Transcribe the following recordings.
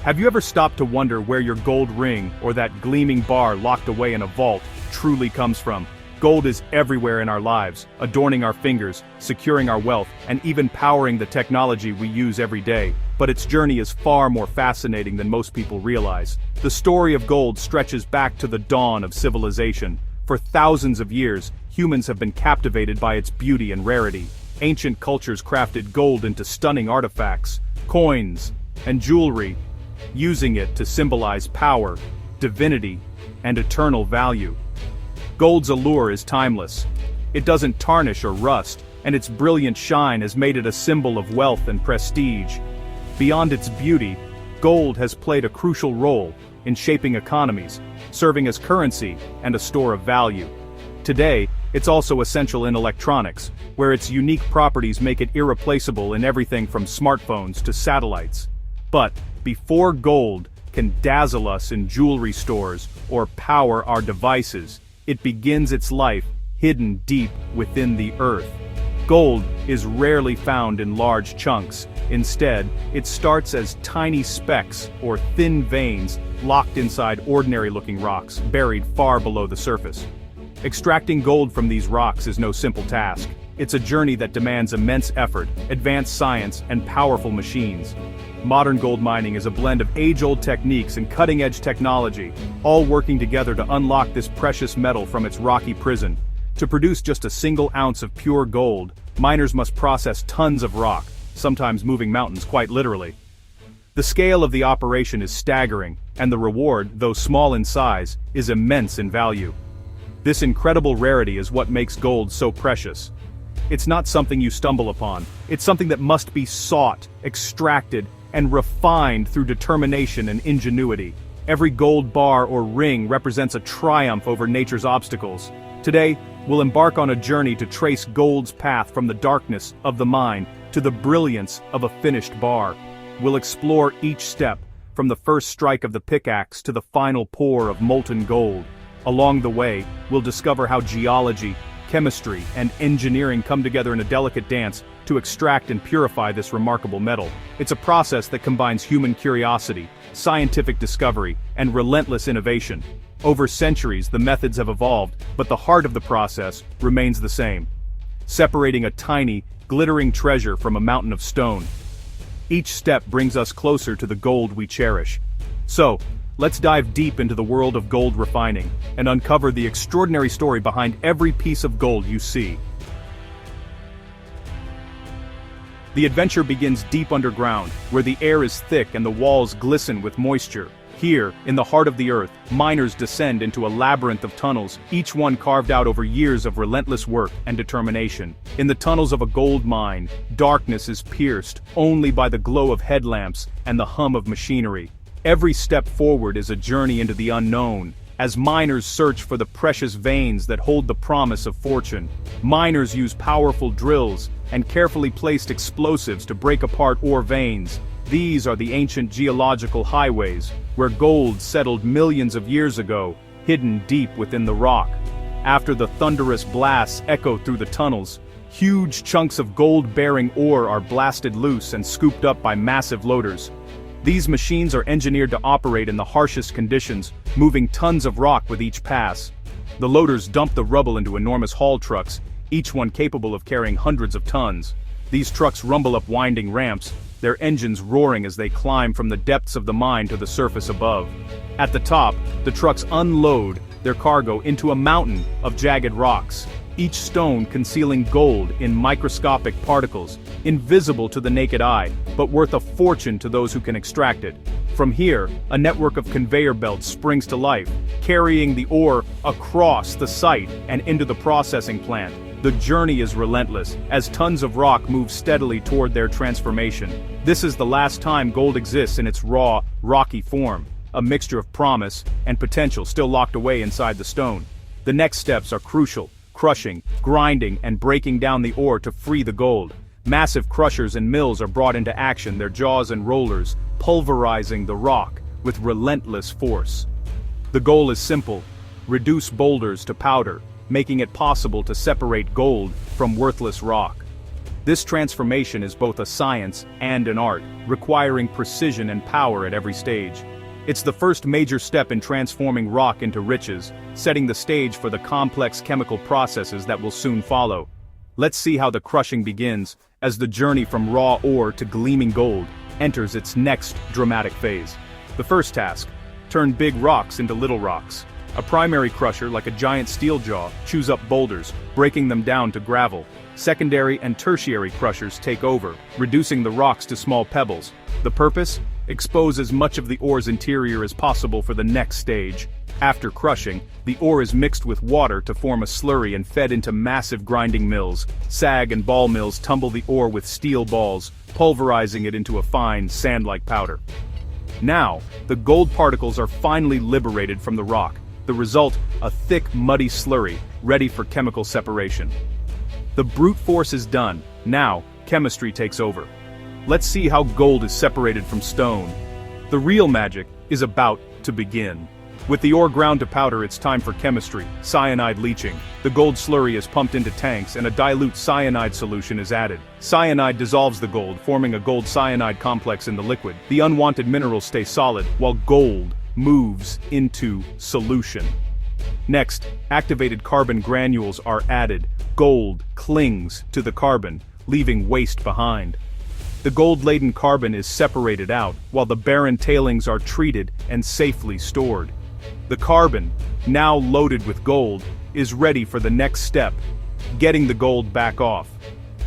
Have you ever stopped to wonder where your gold ring or that gleaming bar locked away in a vault truly comes from? Gold is everywhere in our lives, adorning our fingers, securing our wealth, and even powering the technology we use every day. But its journey is far more fascinating than most people realize. The story of gold stretches back to the dawn of civilization. For thousands of years, humans have been captivated by its beauty and rarity. Ancient cultures crafted gold into stunning artifacts, coins, and jewelry, using it to symbolize power, divinity, and eternal value. Gold's allure is timeless. It doesn't tarnish or rust, and its brilliant shine has made it a symbol of wealth and prestige. Beyond its beauty, gold has played a crucial role in shaping economies, serving as currency and a store of value. Today, it's also essential in electronics, where its unique properties make it irreplaceable in everything from smartphones to satellites. But before gold can dazzle us in jewelry stores or power our devices, it begins its life hidden deep within the earth. Gold is rarely found in large chunks. Instead, it starts as tiny specks or thin veins locked inside ordinary-looking rocks, buried far below the surface. Extracting gold from these rocks is no simple task. It's a journey that demands immense effort, advanced science, and powerful machines. Modern gold mining is a blend of age-old techniques and cutting-edge technology, all working together to unlock this precious metal from its rocky prison. To produce just a single ounce of pure gold, miners must process tons of rock, sometimes moving mountains quite literally. The scale of the operation is staggering, and the reward, though small in size, is immense in value. This incredible rarity is what makes gold so precious. It's not something you stumble upon. It's something that must be sought, extracted, and refined through determination and ingenuity. Every gold bar or ring represents a triumph over nature's obstacles. Today, we'll embark on a journey to trace gold's path from the darkness of the mine to the brilliance of a finished bar. We'll explore each step, from the first strike of the pickaxe to the final pour of molten gold. Along the way, we'll discover how geology, chemistry, and engineering come together in a delicate dance to extract and purify this remarkable metal. It's a process that combines human curiosity, scientific discovery, and relentless innovation. Over centuries, the methods have evolved, but the heart of the process remains the same: separating a tiny, glittering treasure from a mountain of stone. Each step brings us closer to the gold we cherish. So, let's dive deep into the world of gold refining and uncover the extraordinary story behind every piece of gold you see. The adventure begins deep underground, where the air is thick and the walls glisten with moisture. Here, in the heart of the earth, miners descend into a labyrinth of tunnels, each one carved out over years of relentless work and determination. In the tunnels of a gold mine, darkness is pierced only by the glow of headlamps and the hum of machinery. Every step forward is a journey into the unknown, as miners search for the precious veins that hold the promise of fortune. Miners use powerful drills and carefully placed explosives to break apart ore veins. These are the ancient geological highways, where gold settled millions of years ago, hidden deep within the rock. After the thunderous blasts echo through the tunnels, huge chunks of gold-bearing ore are blasted loose and scooped up by massive loaders. These machines are engineered to operate in the harshest conditions, moving tons of rock with each pass. The loaders dump the rubble into enormous haul trucks, each one capable of carrying hundreds of tons. These trucks rumble up winding ramps, their engines roaring as they climb from the depths of the mine to the surface above. At the top, the trucks unload their cargo into a mountain of jagged rocks, each stone concealing gold in microscopic particles, invisible to the naked eye, but worth a fortune to those who can extract it. From here, a network of conveyor belts springs to life, carrying the ore across the site and into the processing plant. The journey is relentless, as tons of rock move steadily toward their transformation. This is the last time gold exists in its raw, rocky form, a mixture of promise and potential still locked away inside the stone. The next steps are crucial: crushing, grinding, and breaking down the ore to free the gold. Massive crushers and mills are brought into action, their jaws and rollers pulverizing the rock with relentless force. The goal is simple: reduce boulders to powder, making it possible to separate gold from worthless rock. This transformation is both a science and an art, requiring precision and power at every stage. It's the first major step in transforming rock into riches, setting the stage for the complex chemical processes that will soon follow. Let's see how the crushing begins, as the journey from raw ore to gleaming gold enters its next dramatic phase. The first task: turn big rocks into little rocks. A primary crusher, like a giant steel jaw, chews up boulders, breaking them down to gravel. Secondary and tertiary crushers take over, reducing the rocks to small pebbles. The purpose? Expose as much of the ore's interior as possible for the next stage. After crushing, the ore is mixed with water to form a slurry and fed into massive grinding mills. Sag and ball mills tumble the ore with steel balls, pulverizing it into a fine, sand-like powder. Now, the gold particles are finally liberated from the rock. The result, a thick, muddy slurry, ready for chemical separation. The brute force is done. Now, chemistry takes over. Let's see how gold is separated from stone. The real magic is about to begin. With the ore ground to powder, it's time for chemistry, cyanide leaching. The gold slurry is pumped into tanks and a dilute cyanide solution is added. Cyanide dissolves the gold, forming a gold cyanide complex in the liquid. The unwanted minerals stay solid, while gold moves into solution. Next, activated carbon granules are added. Gold clings to the carbon, leaving waste behind. The gold-laden carbon is separated out, while the barren tailings are treated and safely stored. The carbon, now loaded with gold, is ready for the next step: getting the gold back off.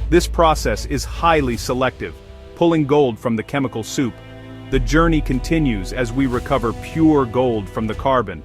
This process is highly selective, pulling gold from the chemical soup. The journey continues as we recover pure gold from the carbon.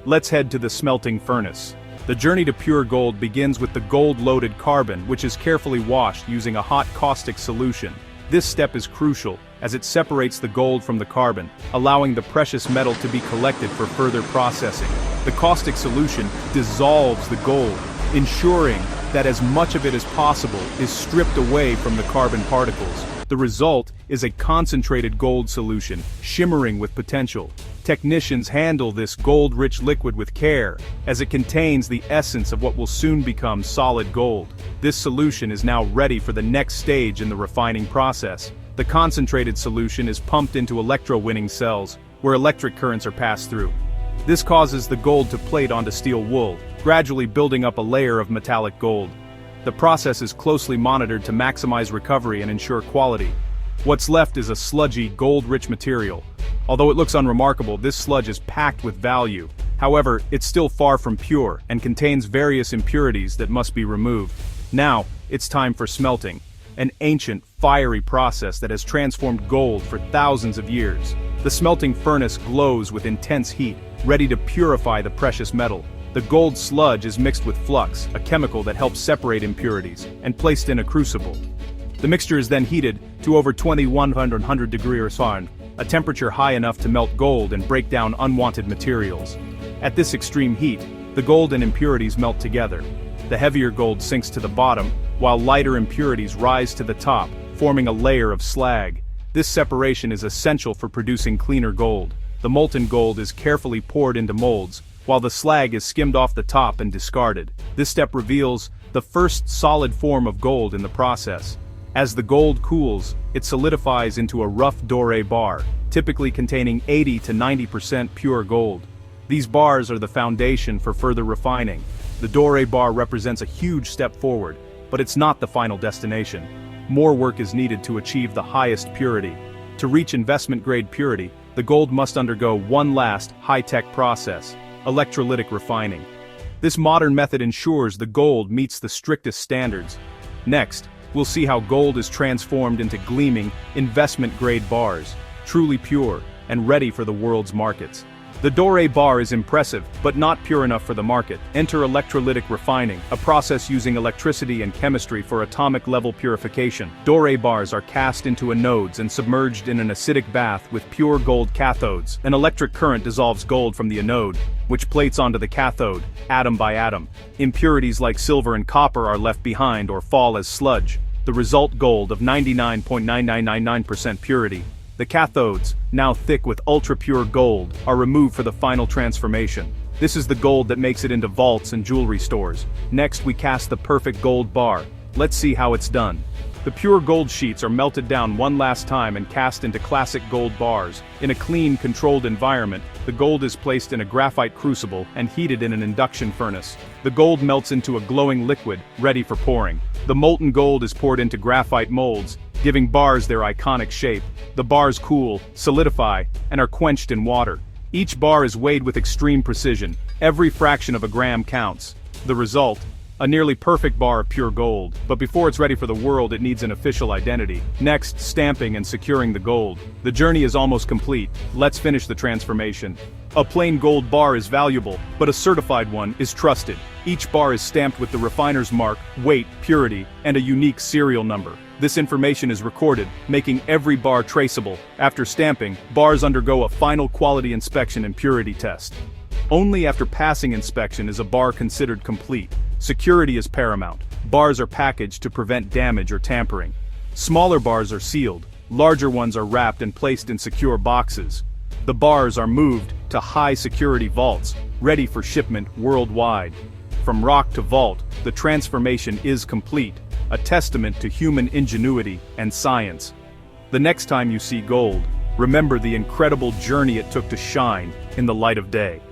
Let's head to the smelting furnace. The journey to pure gold begins with the gold-loaded carbon, which is carefully washed using a hot caustic solution. This step is crucial, as it separates the gold from the carbon, allowing the precious metal to be collected for further processing. The caustic solution dissolves the gold, ensuring that as much of it as possible is stripped away from the carbon particles. The result is a concentrated gold solution, shimmering with potential. Technicians handle this gold-rich liquid with care, as it contains the essence of what will soon become solid gold. This solution is now ready for the next stage in the refining process. The concentrated solution is pumped into electrowinning cells, where electric currents are passed through. This causes the gold to plate onto steel wool, gradually building up a layer of metallic gold. The process is closely monitored to maximize recovery and ensure quality. What's left is a sludgy, gold-rich material. Although it looks unremarkable, this sludge is packed with value. However, it's still far from pure and contains various impurities that must be removed. Now, it's time for smelting, an ancient, fiery process that has transformed gold for thousands of years. The smelting furnace glows with intense heat, ready to purify the precious metal. The gold sludge is mixed with flux, a chemical that helps separate impurities, and placed in a crucible. The mixture is then heated to over 2100 degrees Fahrenheit, a temperature high enough to melt gold and break down unwanted materials. At this extreme heat, the gold and impurities melt together. The heavier gold sinks to the bottom, while lighter impurities rise to the top, forming a layer of slag. This separation is essential for producing cleaner gold. The molten gold is carefully poured into molds, while the slag is skimmed off the top and discarded. This step reveals the first solid form of gold in the process. As the gold cools, it solidifies into a rough doré bar, typically containing 80 to 90% pure gold. These bars are the foundation for further refining. The doré bar represents a huge step forward, but it's not the final destination. More work is needed to achieve the highest purity. To reach investment-grade purity, the gold must undergo one last, high-tech process: electrolytic refining. This modern method ensures the gold meets the strictest standards. Next, we'll see how gold is transformed into gleaming, investment-grade bars, truly pure and ready for the world's markets. The doré bar is impressive, but not pure enough for the market. Enter electrolytic refining, a process using electricity and chemistry for atomic-level purification. Doré bars are cast into anodes and submerged in an acidic bath with pure gold cathodes. An electric current dissolves gold from the anode, which plates onto the cathode, atom by atom. Impurities like silver and copper are left behind or fall as sludge. The result gold of 99.9999% purity. The cathodes, now thick with ultra-pure gold, are removed for the final transformation. This is the gold that makes it into vaults and jewelry stores. Next, we cast the perfect gold bar. Let's see how it's done. The pure gold sheets are melted down one last time and cast into classic gold bars. In a clean, controlled environment, the gold is placed in a graphite crucible and heated in an induction furnace. The gold melts into a glowing liquid, ready for pouring. The molten gold is poured into graphite molds, giving bars their iconic shape. The bars cool, solidify, and are quenched in water. Each bar is weighed with extreme precision. Every fraction of a gram counts. The result? A nearly perfect bar of pure gold. But before it's ready for the world, it needs an official identity. Next, stamping and securing the gold. The journey is almost complete. Let's finish the transformation. A plain gold bar is valuable, but a certified one is trusted. Each bar is stamped with the refiner's mark, weight, purity, and a unique serial number. This information is recorded, making every bar traceable. After stamping, bars undergo a final quality inspection and purity test. Only after passing inspection is a bar considered complete. Security is paramount. Bars are packaged to prevent damage or tampering. Smaller bars are sealed. Larger ones are wrapped and placed in secure boxes. The bars are moved to high-security vaults, ready for shipment worldwide. From rock to vault, the transformation is complete, a testament to human ingenuity and science. The next time you see gold, remember the incredible journey it took to shine in the light of day.